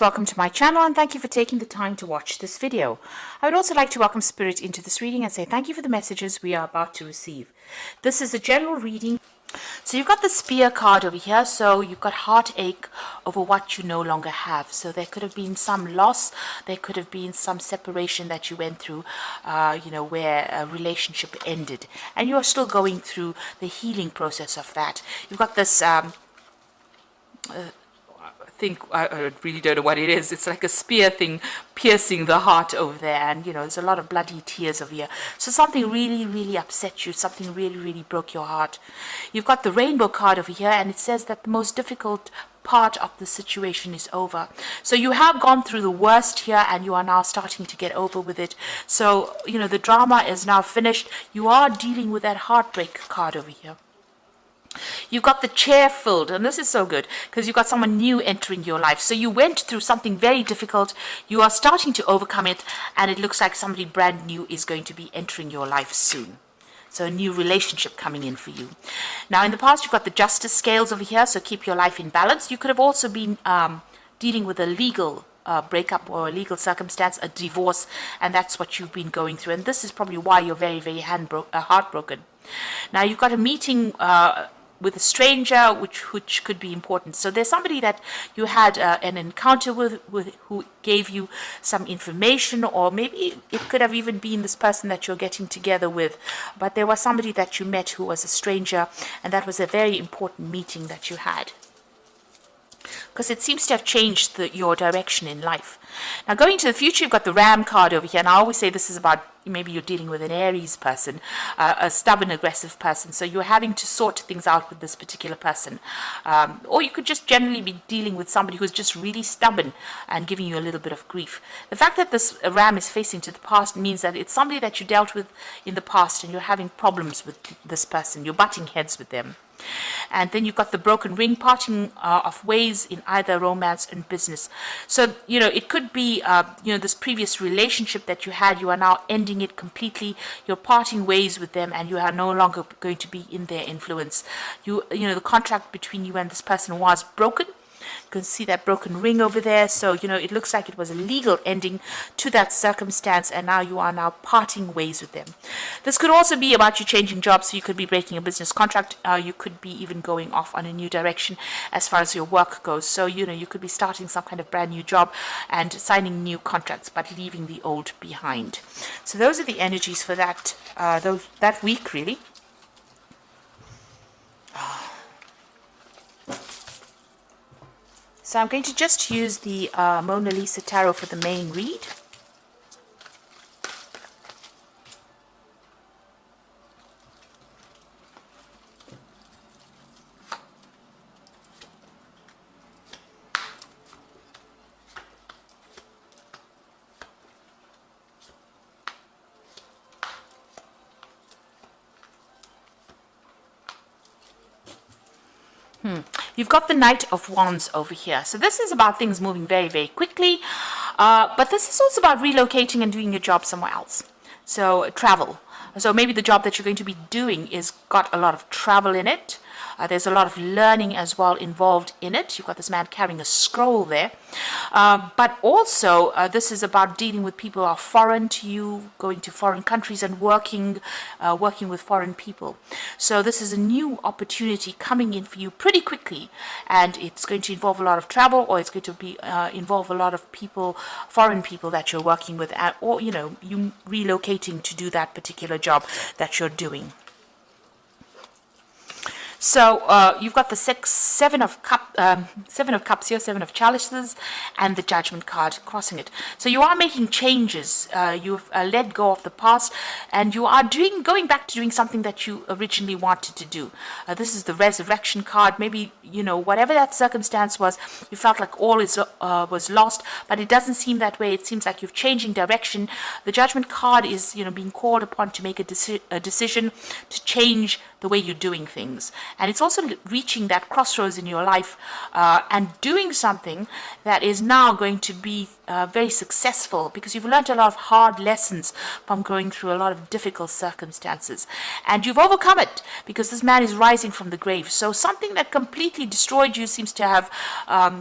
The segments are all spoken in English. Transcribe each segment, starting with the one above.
Welcome to my channel and thank you for taking the time to watch this video. I would also like to welcome Spirit into this reading and say thank you for the messages we are about to receive. This is a general reading. So you've got the Spear card over here, so you've got heartache over what you no longer have. So there could have been some loss, there could have been some separation that you went through, where a relationship ended. And you're still going through the healing process of that. You've got this I really don't know what it is. It's like a spear thing piercing the heart over there, and there's a lot of bloody tears over here. So something really upset you, something really broke your heart. You've got the Rainbow card over here, and it says that the most difficult part of the situation is over. So you have gone through the worst here and you are now starting to get over with it. So the drama is now finished. You are dealing with that heartbreak card over here. You've got the chair filled, and this is so good because you've got someone new entering your life. So you went through something very difficult, you are starting to overcome it, and it looks like somebody brand new is going to be entering your life soon. So a new relationship coming in for you. Now in the past you've got the Justice scales over here, so keep your life in balance. You could have also been dealing with a legal breakup or a legal circumstance, a divorce, and that's what you've been going through, and this is probably why you're very heartbroken. Now you've got a meeting with a stranger, which could be important. So there's somebody that you had an encounter with who gave you some information, or maybe it could have even been this person that you're getting together with. But there was somebody that you met who was a stranger, and that was a very important meeting that you had, because it seems to have changed your direction in life. Now going to the future, you've got the Ram card over here, and I always say this is about maybe you're dealing with an Aries person, a stubborn, aggressive person, so you're having to sort things out with this particular person. Or you could just generally be dealing with somebody who's just really stubborn and giving you a little bit of grief. The fact that this Ram is facing to the past means that it's somebody that you dealt with in the past and you're having problems with this person, you're butting heads with them. And then you've got the Broken Ring, parting of ways in either romance and business. So, it could be, this previous relationship that you had, you are now ending it completely. You're parting ways with them and you are no longer going to be in their influence. The contract between you and this person was broken. You can see that broken ring over there. So, it looks like it was a legal ending to that circumstance, and now you are now parting ways with them. This could also be about you changing jobs, so you could be breaking a business contract. You could be even going off on a new direction as far as your work goes. So, you could be starting some kind of brand new job and signing new contracts, but leaving the old behind. So those are the energies for that week, really. So I'm going to just use the Mona Lisa Tarot for the main read. You've got the Knight of Wands over here. So this is about things moving very quickly. But this is also about relocating and doing your job somewhere else. So travel. So maybe the job that you're going to be doing is got a lot of travel in it. There's a lot of learning as well involved in it. You've got this man carrying a scroll there. But also, this is about dealing with people who are foreign to you, going to foreign countries and working with foreign people. So this is a new opportunity coming in for you pretty quickly. And it's going to involve a lot of travel, or it's going to be involve a lot of people, foreign people that you're working with, or, you relocating to do that particular job that you're doing. So you've got the Seven of Cups here, Seven of Chalices, and the Judgment card crossing it. So you are making changes. You've let go of the past, and you are going back to doing something that you originally wanted to do. This is the Resurrection card. Maybe whatever that circumstance was, you felt like all was lost, but it doesn't seem that way. It seems like you're changing direction. The Judgment card is being called upon to make a decision to change the way you're doing things. And it's also reaching that crossroads in your life and doing something that is now going to be very successful, because you've learned a lot of hard lessons from going through a lot of difficult circumstances. And you've overcome it, because this man is rising from the grave. So something that completely destroyed you seems to have,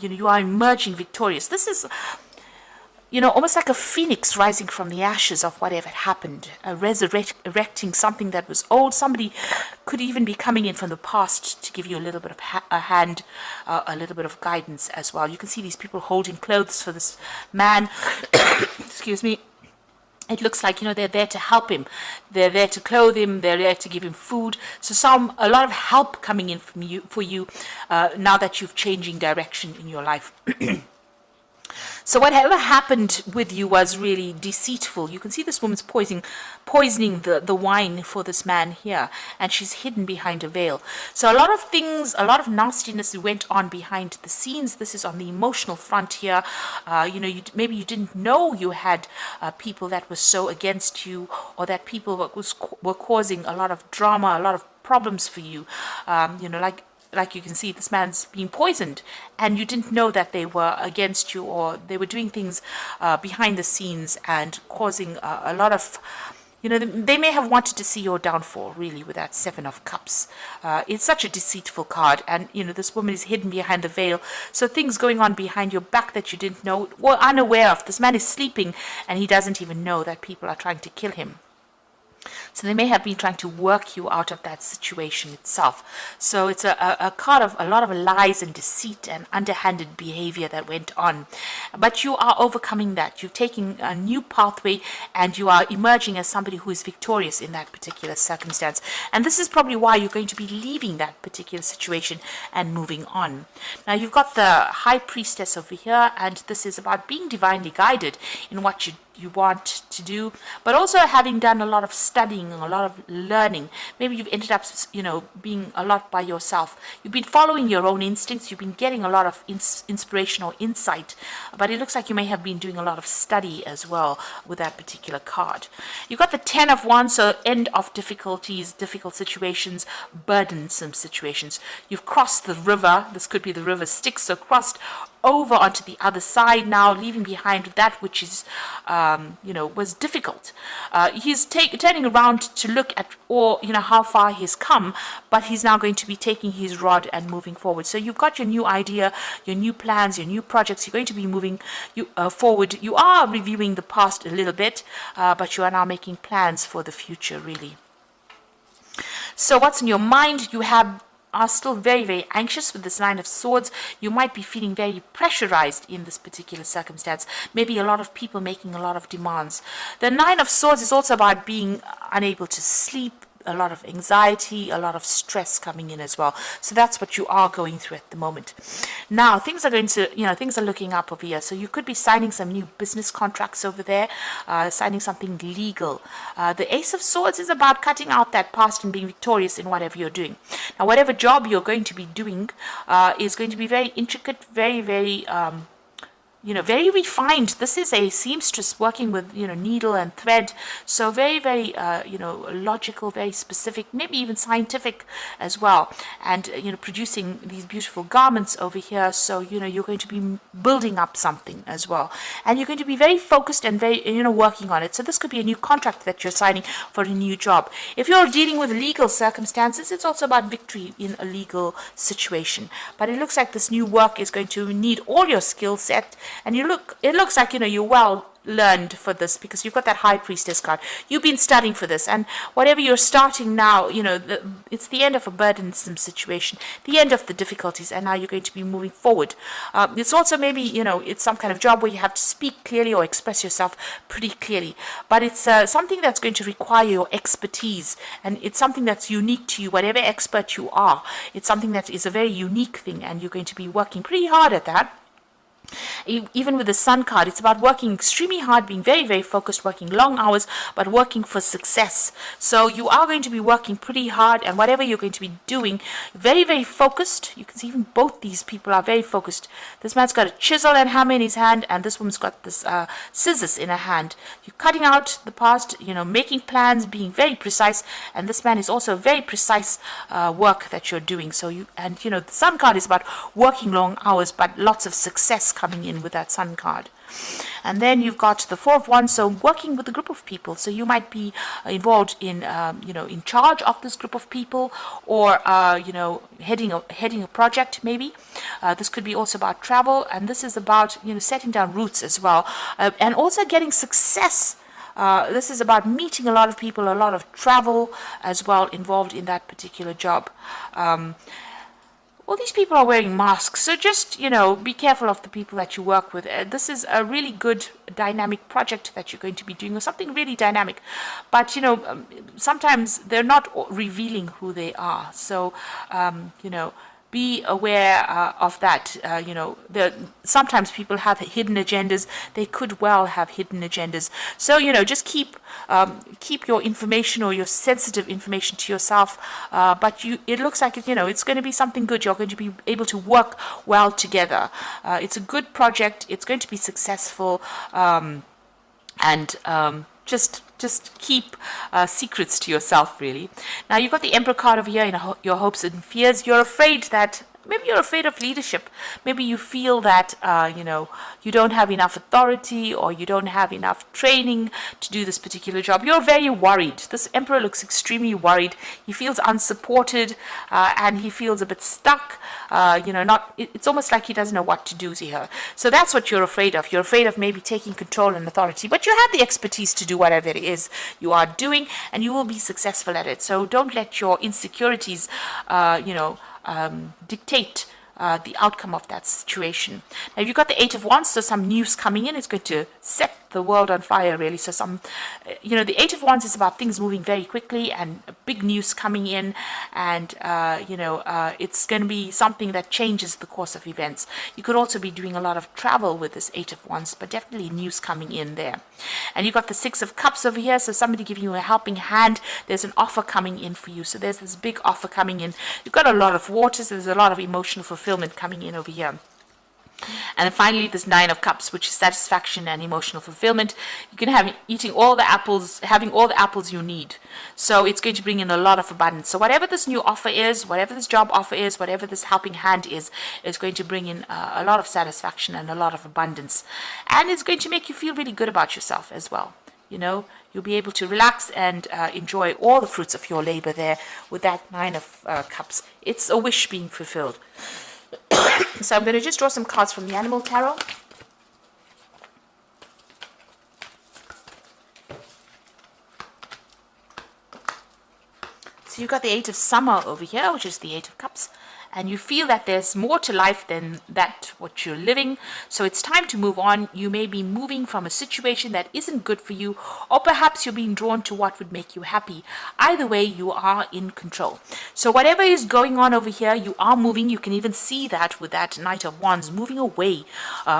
you are emerging victorious. This is, almost like a phoenix rising from the ashes of whatever had happened, resurrecting something that was old. Somebody could even be coming in from the past to give you a little bit of a hand, a little bit of guidance as well. You can see these people holding clothes for this man. Excuse me. It looks like, they're there to help him. They're there to clothe him. They're there to give him food. So a lot of help coming in for you now that you've changing direction in your life. So whatever happened with you was really deceitful. You can see this woman's poisoning the wine for this man here, and she's hidden behind a veil. So a lot of things, a lot of nastiness went on behind the scenes. This is on the emotional front here. Maybe you didn't know you had people that were so against you, or that people were causing a lot of drama, a lot of problems for you. Like you can see, this man's being poisoned, and you didn't know that they were against you, or they were doing things behind the scenes and causing a lot of, they may have wanted to see your downfall, really, with that Seven of Cups. It's such a deceitful card, and, this woman is hidden behind the veil. So things going on behind your back that you didn't know, or unaware of. This man is sleeping, and he doesn't even know that people are trying to kill him. So they may have been trying to work you out of that situation itself. So it's a card of a lot of lies and deceit and underhanded behavior that went on. But you are overcoming that. You've taken a new pathway, and you are emerging as somebody who is victorious in that particular circumstance. And this is probably why you're going to be leaving that particular situation and moving on. Now, you've got the High Priestess over here, and this is about being divinely guided in what you want to do, but also having done a lot of studying, a lot of learning. Maybe you've ended up, being a lot by yourself. You've been following your own instincts. You've been getting a lot of inspiration or insight, but it looks like you may have been doing a lot of study as well with that particular card. You've got the Ten of Wands, so end of difficulties, difficult situations, burdensome situations. You've crossed the river. This could be the river Styx, so crossed over onto the other side now, leaving behind that which is, was difficult. He's turning around to look at how far he's come, but he's now going to be taking his rod and moving forward. So you've got your new idea, your new plans, your new projects. You're going to be moving forward. You are reviewing the past a little bit, but you are now making plans for the future, really. So what's in your mind? You are still very, very anxious with this Nine of Swords. You might be feeling very pressurized in this particular circumstance. Maybe a lot of people making a lot of demands. The Nine of Swords is also about being unable to sleep, a lot of anxiety, a lot of stress coming in as well. So that's what you are going through at the moment. Now, things are looking up over here. So you could be signing some new business contracts over there, signing something legal. The Ace of Swords is about cutting out that past and being victorious in whatever you're doing. Now, whatever job you're going to be doing is going to be very intricate, very, very very refined. This is a seamstress working with, needle and thread. So very, very, logical, very specific, maybe even scientific as well. And, producing these beautiful garments over here. So, you're going to be building up something as well. And you're going to be very focused and very, working on it. So this could be a new contract that you're signing for a new job. If you're dealing with legal circumstances, it's also about victory in a legal situation. But it looks like this new work is going to need all your skill set. And it looks like, you're well learned for this, because you've got that High Priestess card. You've been studying for this, and whatever you're starting now, it's the end of a burdensome situation, the end of the difficulties, and now you're going to be moving forward. It's also maybe, it's some kind of job where you have to speak clearly or express yourself pretty clearly, but it's something that's going to require your expertise, and it's something that's unique to you, whatever expert you are. It's something that is a very unique thing, and you're going to be working pretty hard at that. Even with the Sun card, it's about working extremely hard, being very, very focused, working long hours, but working for success. So you are going to be working pretty hard, and whatever you're going to be doing, very, very focused. You can see even both these people are very focused. This man's got a chisel and hammer in his hand, and this woman's got this scissors in her hand. You're cutting out the past, making plans, being very precise, and this man is also very precise work that you're doing. So the Sun card is about working long hours, but lots of success coming in with that Sun card. And then you've got the Four of Wands, so working with a group of people. So you might be involved in, in charge of this group of people, or heading a project maybe. This could be also about travel, and this is about setting down roots as well, and also getting success. This is about meeting a lot of people, a lot of travel as well involved in that particular job. All these people are wearing masks, so just, be careful of the people that you work with. This is a really good dynamic project that you're going to be doing, or something really dynamic. But, sometimes they're not revealing who they are. So, be aware of that. Sometimes people have hidden agendas. They could well have hidden agendas. So, just keep your information or your sensitive information to yourself. But it looks like it's going to be something good. You're going to be able to work well together. It's a good project. It's going to be successful. Just keep secrets to yourself, really. Now, you've got the Emperor card over here in your hopes and fears. You're afraid that maybe you're afraid of leadership. Maybe you feel that, you don't have enough authority, or you don't have enough training to do this particular job. You're very worried. This Emperor looks extremely worried. He feels unsupported, and he feels a bit stuck. It's almost like he doesn't know what to do here. So that's what you're afraid of. You're afraid of maybe taking control and authority, but you have the expertise to do whatever it is you are doing, and you will be successful at it. So don't let your insecurities, dictate the outcome of that situation. Now, you've got the Eight of Wands, so some news coming in. It's going to set the world on fire, really. So the Eight of Wands is about things moving very quickly and big news coming in, and it's going to be something that changes the course of events. You could also be doing a lot of travel with this Eight of Wands, but definitely news coming in there. And you've got the Six of Cups over here, so somebody giving you a helping hand. There's an offer coming in for you, so there's this big offer coming in. You've got a lot of waters. There's a lot of emotional fulfillment coming in over here. And then finally, this Nine of Cups, which is satisfaction and emotional fulfillment. You can have having all the apples you need. So it's going to bring in a lot of abundance. So whatever this new offer is, whatever this job offer is, whatever this helping hand is going to bring in a lot of satisfaction and a lot of abundance. And it's going to make you feel really good about yourself as well. You'll be able to relax and enjoy all the fruits of your labor there with that Nine of Cups. It's a wish being fulfilled. So I'm going to just draw some cards from the Animal Tarot. So you've got the Eight of Summer over here, which is the Eight of Cups. And you feel that there's more to life than that what you're living. So it's time to move on. You may be moving from a situation that isn't good for you, or perhaps you're being drawn to what would make you happy. Either way, you are in control. So whatever is going on over here, you are moving. You can even see that with that Knight of Wands, moving away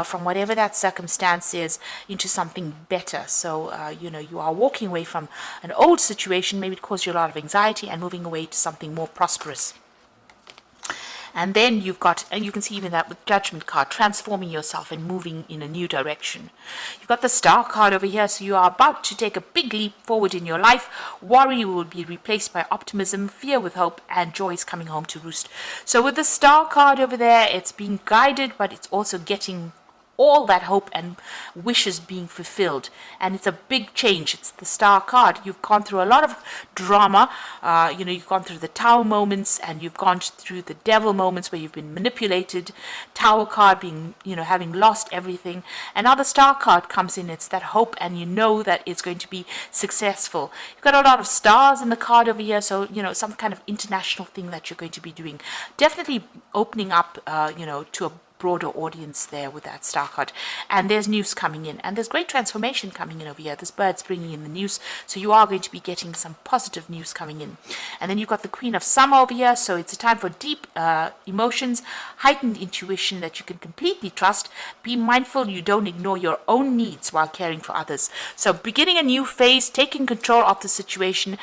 from whatever that circumstance is into something better. So, you are walking away from an old situation, maybe it caused you a lot of anxiety, and moving away to something more prosperous. And then you've got, and you can see even that with Judgment card, transforming yourself and moving in a new direction. You've got the Star card over here, so you are about to take a big leap forward in your life. Worry will be replaced by optimism, fear with hope, and joy is coming home to roost. So with the Star card over there, it's being guided, but it's also getting all that hope and wishes being fulfilled, and it's a big change. It's the Star card. You've gone through a lot of drama. You've gone through the Tower moments, and you've gone through the Devil moments where you've been manipulated. Tower card being, having lost everything, and now the Star card comes in. It's that hope, and you know that it's going to be successful. You've got a lot of stars in the card over here, so some kind of international thing that you're going to be doing. Definitely opening up, to a broader audience there with that star card. And there's news coming in, and there's great transformation coming in over here. This bird's bringing in the news, so you are going to be getting some positive news coming in. And then you've got the Queen of Summer over here, so it's a time for deep emotions, heightened intuition that you can completely trust. Be mindful you don't ignore your own needs while caring for others. So beginning a new phase, taking control of the situation,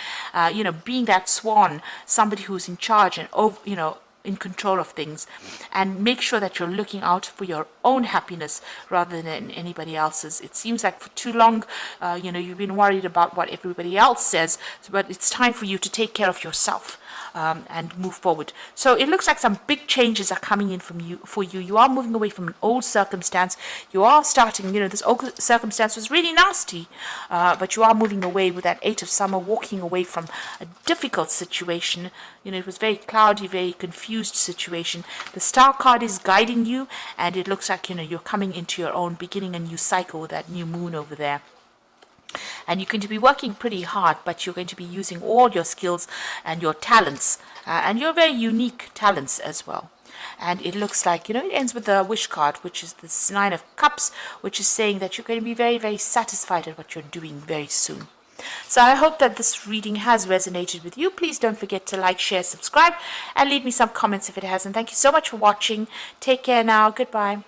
being that swan, somebody who's in charge and in control of things, and make sure that you're looking out for your own happiness rather than anybody else's. It seems like for too long, you've been worried about what everybody else says, but it's time for you to take care of yourself and move forward. So it looks like some big changes are coming in for you. You are moving away from an old circumstance. You are starting, this old circumstance was really nasty, but you are moving away with that Eight of Summer, walking away from a difficult situation. It was very cloudy, very confused situation. The Star card is guiding you, and it looks like, you're coming into your own, beginning a new cycle with that new moon over there. And you're going to be working pretty hard, but you're going to be using all your skills and your talents, and your very unique talents as well. And it looks like, it ends with the Wish card, which is this Nine of Cups, which is saying that you're going to be very, very satisfied at what you're doing very soon. So I hope that this reading has resonated with you. Please don't forget to like, share, subscribe, and leave me some comments if it hasn't. Thank you so much for watching. Take care now. Goodbye.